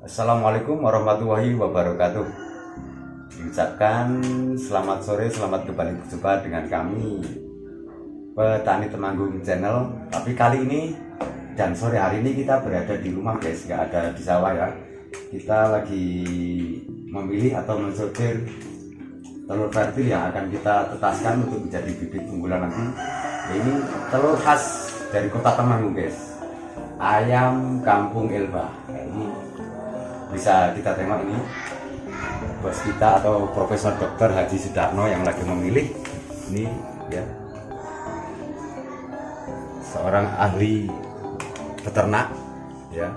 Assalamualaikum warahmatullahi wabarakatuh. Diucapkan selamat sore, selamat kembali berjumpa dengan kami Petani Temanggung Channel. Tapi kali ini dan sore hari ini kita berada di rumah guys, nggak ada di sawah ya. Kita lagi memilih atau mensortir telur fertil yang akan kita tetaskan untuk menjadi bibit unggulan nanti. Ini telur khas dari kota Temanggung guys, ayam kampung Elba. Ini bisa kita tengok, ini bos kita atau Profesor Dr. Haji Sudarno yang lagi memilih. Ini ya, seorang ahli peternak ya.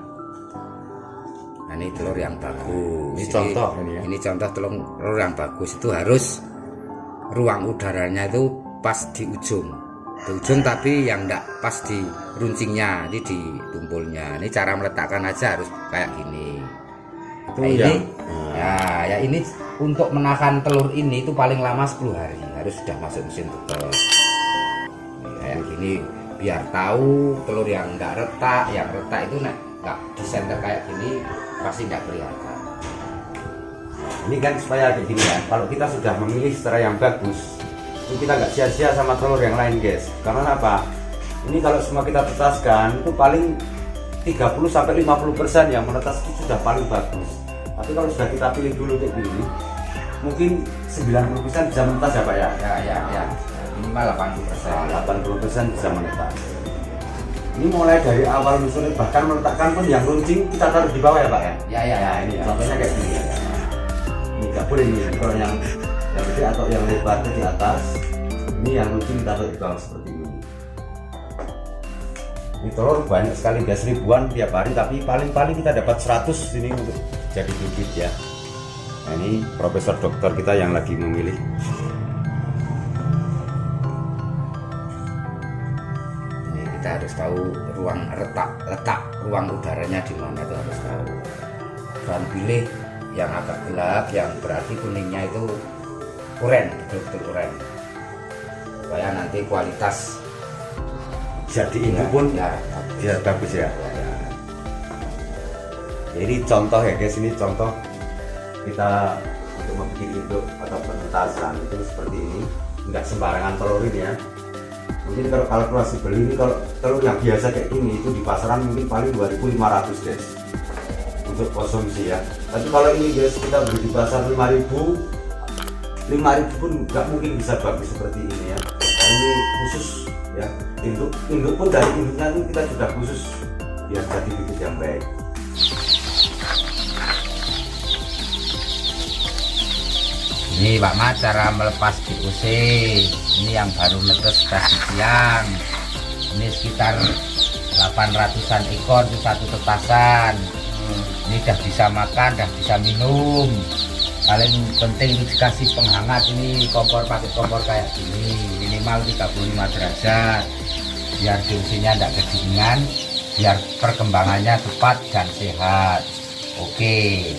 Nah, ini telur yang bagus. Ini contoh ini ya. Ini contoh telur yang bagus itu harus ruang udaranya itu pas di ujung. Di ujung tapi yang enggak pas di runcingnya, ini di tumpulnya. Ini cara meletakkan aja harus kayak gini. Itu Nah, yang, ya ini untuk menahan telur ini itu paling lama 10 hari harus sudah masuk mesin tetes. Kayak gini biar tahu telur yang enggak retak, yang retak itu enggak disenter kayak gini pasti enggak kelihatan. ini kan supaya kayak gini ya. Kalau kita sudah memilih secara yang bagus, itu kita nggak sia-sia sama telur yang lain guys. Karena apa? Ini kalau semua kita tetaskan itu paling 30-50% yang menetas itu sudah paling bagus. Tapi kalau sudah kita pilih dulu kayak gini, mungkin 90% bisa menetas ya Pak ya? Ya. Minimal 80%. 80% bisa menetas. Ini mulai dari awal misalnya bahkan meletakkan pun yang runcing kita taruh di bawah ya Pak ya? Ya. Ini contohnya kayak gini ya. Ini nggak boleh ini, kalau yang gede atau yang lebar itu di atas. Ini yang runcing kita taruh di bawah seperti ini. Ini telur banyak sekali guys, ribuan tiap hari, tapi paling-paling kita dapat 100 ini untuk jadi bibit ya. Nah, ini Profesor Dokter kita yang lagi memilih. Ini kita harus tahu ruang letak ruang udaranya di mana, itu harus tahu. Dan pilih yang agak gelap, yang berarti kuningnya itu uren, betul-betul uren. Supaya nanti kualitas Jadi ini pun ya bagus ya. Jadi contoh ya guys, ini contoh kita untuk membuat induk atau penetasan itu seperti ini. Enggak sembarangan telur ini ya. Mungkin kalau kalkulasi beli ini, kalau telur yang biasa kayak gini itu di pasaran mungkin paling 2.500 guys untuk konsumsi ya. Tapi kalau ini guys kita beli di pasar 5.000 pun nggak mungkin bisa bagus seperti ini ya. Ini khusus ya, induk pun dari induknya itu kita sudah khusus biar jadi bibit yang baik. Ini Pak Mat cara melepas DOC. Ini yang baru netes tadi siang. Ini sekitar 800-an ekor itu satu tetasan. Ini udah bisa makan, udah bisa minum. Paling penting itu dikasih penghangat. Ini kompor, pakai kompor kayak gini, minimal 35 derajat biar DOC-nya tidak kedinginan, biar perkembangannya cepat dan sehat. Oke.